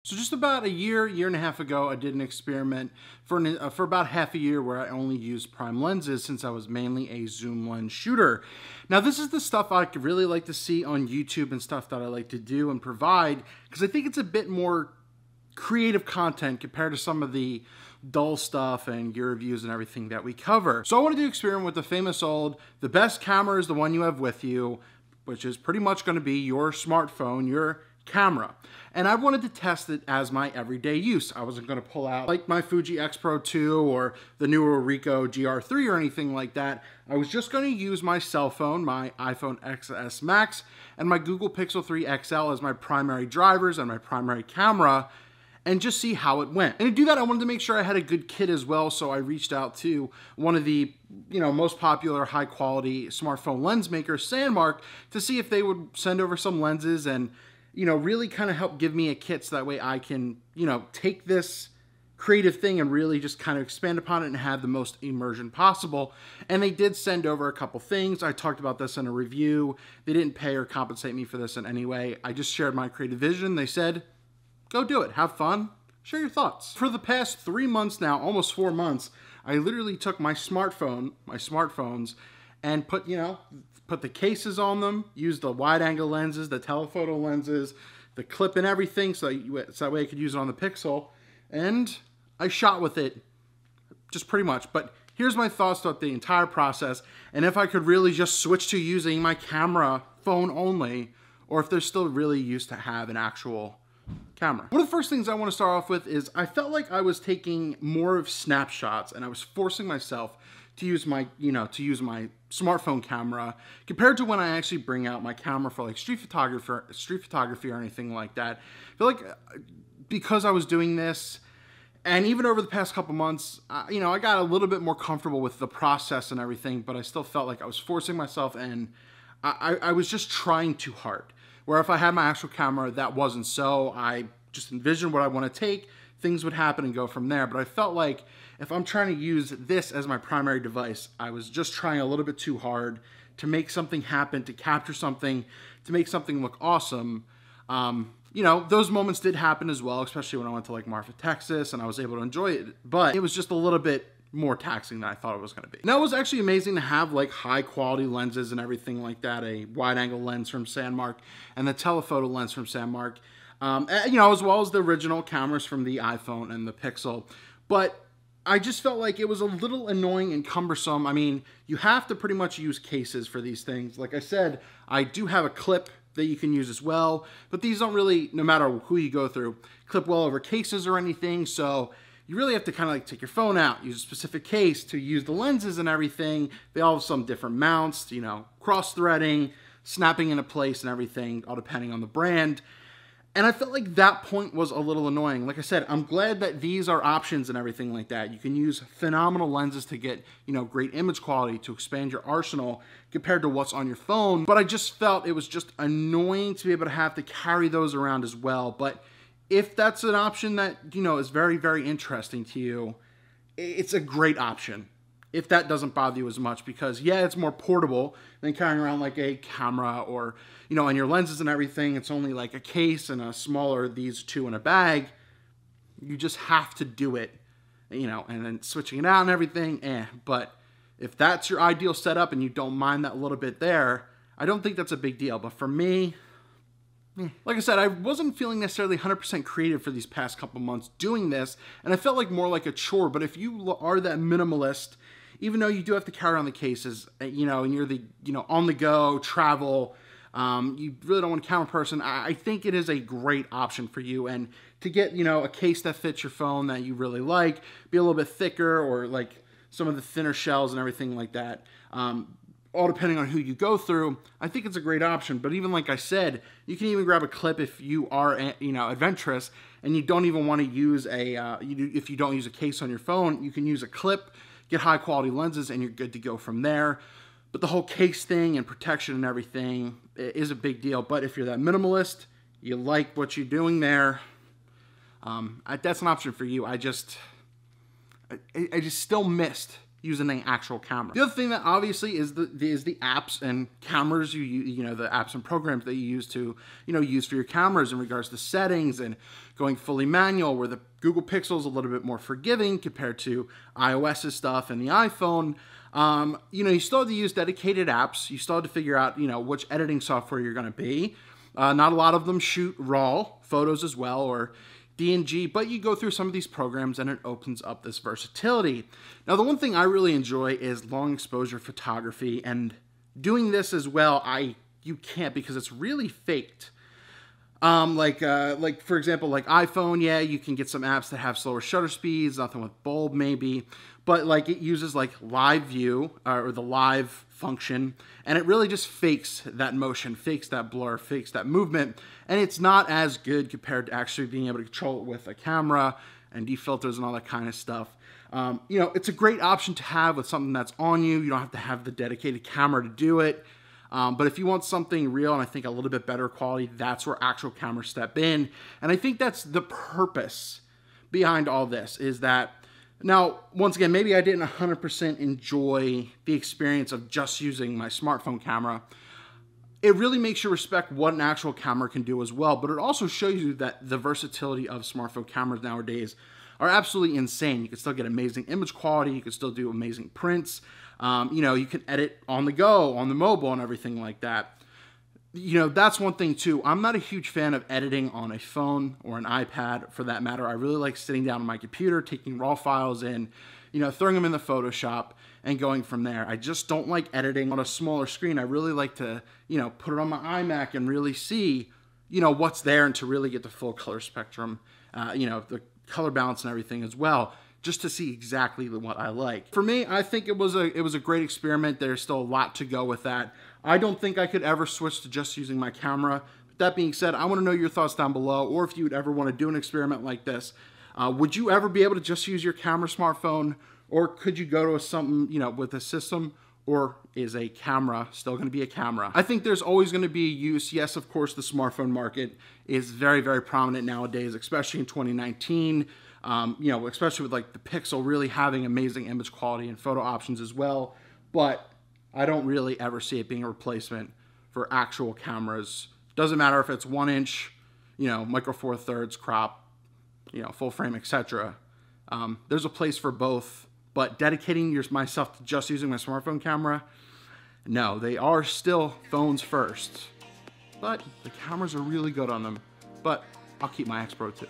So just about a year and a half ago, I did an experiment for about half a year where I only used prime lenses since I was mainly a zoom lens shooter. Now this is the stuff I could really like to see on YouTube and stuff that I like to do and provide because I think it's a bit more creative content compared to some of the dull stuff and gear reviews and everything that we cover. So I wanted to experiment with the famous old, the best camera is the one you have with you, which is pretty much going to be your smartphone, your camera. And I wanted to test it as my everyday use. I wasn't going to pull out like my Fuji X Pro 2 or the newer Ricoh GR3 or anything like that. I was just going to use my cell phone, my iPhone XS Max, and my Google Pixel 3 XL as my primary drivers and my primary camera, and just see how it went. And to do that, I wanted to make sure I had a good kit as well, so I reached out to one of the most popular high quality smartphone lens makers, Sandmarc, to see if they would send over some lenses and really kind of help give me a kit so that way I can, take this creative thing and really just kind of expand upon it and have the most immersion possible. And they did send over a couple things. I talked about this in a review. They didn't pay or compensate me for this in any way. I just shared my creative vision. They said, go do it, have fun, share your thoughts. For the past 3 months now, almost 4 months, I literally took my smartphones, and put the cases on them, used the wide angle lenses, the telephoto lenses, the clip and everything, so that way I could use it on the Pixel, and I shot with it just pretty much. But here's my thoughts about the entire process, and if I could really just switch to using my camera phone only, or if they're still really used to have an actual camera. One of the first things I want to start off with is I felt like I was taking more of snapshots and I was forcing myself to use my, smartphone camera compared to when I actually bring out my camera for like street photography or anything like that. I feel like because I was doing this, and even over the past couple months, I got a little bit more comfortable with the process and everything, but I still felt like I was forcing myself and I was just trying too hard. Where if I had my actual camera, that wasn't so. I just envisioned what I want to take, things would happen and go from there. But I felt like if I'm trying to use this as my primary device, I was just trying a little bit too hard to make something happen, to capture something, to make something look awesome. Those moments did happen as well, especially when I went to like Marfa, Texas, and I was able to enjoy it. But it was just a little bit more taxing than I thought it was going to be. Now, it was actually amazing to have like high quality lenses and everything like that, a wide angle lens from Sandmarc and the telephoto lens from Sandmarc, as well as the original cameras from the iPhone and the Pixel. But I just felt like it was a little annoying and cumbersome. I mean, you have to pretty much use cases for these things. Like I said, I do have a clip that you can use as well, but these don't really, no matter who you go through, clip well over cases or anything. So you really have to kind of like take your phone out, use a specific case to use the lenses and everything. They all have some different mounts, cross-threading, snapping into place and everything, all depending on the brand. And I felt like that point was a little annoying. Like I said, I'm glad that these are options and everything like that. You can use phenomenal lenses to get, great image quality, to expand your arsenal compared to what's on your phone. But I just felt it was just annoying to be able to have to carry those around as well. But if that's an option that, is very, very interesting to you, it's a great option. If that doesn't bother you as much, because yeah, it's more portable than carrying around like a camera or, and your lenses and everything. It's only like a case and a smaller, these two in a bag. You just have to do it, and then switching it out and everything. But if that's your ideal setup and you don't mind that little bit there, I don't think that's a big deal. But for me, like I said, I wasn't feeling necessarily 100% creative for these past couple months doing this, and I felt like more like a chore. But if you are that minimalist, even though you do have to carry on the cases, and you're the, on the go, travel, you really don't want a camera person, I think it is a great option for you. And to get, a case that fits your phone that you really like, be a little bit thicker, or like some of the thinner shells and everything like that, all depending on who you go through, I think it's a great option. But even like I said, you can even grab a clip if you are, adventurous and you don't even want to use if you don't use a case on your phone, you can use a clip, get high quality lenses, and you're good to go from there. But the whole case thing and protection and everything is a big deal. But if you're that minimalist, you like what you're doing there, that's an option for you. I just still missed using an actual camera. The other thing that obviously is the apps and cameras you know, the apps and programs that you use to, you know, use for your cameras in regards to settings and going fully manual, where the Google Pixel is a little bit more forgiving compared to iOS's stuff and the iPhone. You know, you still have to use dedicated apps. You still have to figure out, you know, which editing software you're going to be. Not a lot of them shoot RAW photos as well, or DNG, but you go through some of these programs and it opens up this versatility. Now, the one thing I really enjoy is long exposure photography, and doing this as well, you can't, because it's really faked. Like for example, like iPhone, yeah, you can get some apps that have slower shutter speeds, nothing with bulb maybe, but like it uses like live view or the live function, and it really just fakes that motion, fakes that blur, fakes that movement, and it's not as good compared to actually being able to control it with a camera and defilters and all that kind of stuff. You know, it's a great option to have with something that's on you. You don't have to have the dedicated camera to do it. But if you want something real and I think a little bit better quality, that's where actual cameras step in. And I think that's the purpose behind all this, is that, now, once again, maybe I didn't 100% enjoy the experience of just using my smartphone camera. It really makes you respect what an actual camera can do as well, but it also shows you that the versatility of smartphone cameras nowadays are absolutely insane. You can still get amazing image quality, you can still do amazing prints, you know, you can edit on the go, on the mobile and everything like that. You know, that's one thing too. I'm not a huge fan of editing on a phone or an iPad for that matter. I really like sitting down on my computer, taking raw files in, you know, throwing them in the Photoshop and going from there. I just don't like editing on a smaller screen. I really like to, you know, put it on my iMac and really see, you know, what's there, and to really get the full color spectrum, you know, the color balance and everything as well, just to see exactly what I like. For me, I think it was a great experiment. There's still a lot to go with that. I don't think I could ever switch to just using my camera. That being said, I want to know your thoughts down below, or if you would ever want to do an experiment like this. Would you ever be able to just use your camera smartphone, or could you go to something, you know, with a system, or is a camera still going to be a camera? I think there's always going to be a use. Yes, of course, the smartphone market is very, very prominent nowadays, especially in 2019. You know, especially with like the Pixel really having amazing image quality and photo options as well. But I don't really ever see it being a replacement for actual cameras. Doesn't matter if it's 1 inch, you know, micro four thirds, crop, you know, full frame, etc. There's a place for both, but dedicating myself to just using my smartphone camera, no, they are still phones first. But the cameras are really good on them. But I'll keep my X Pro too.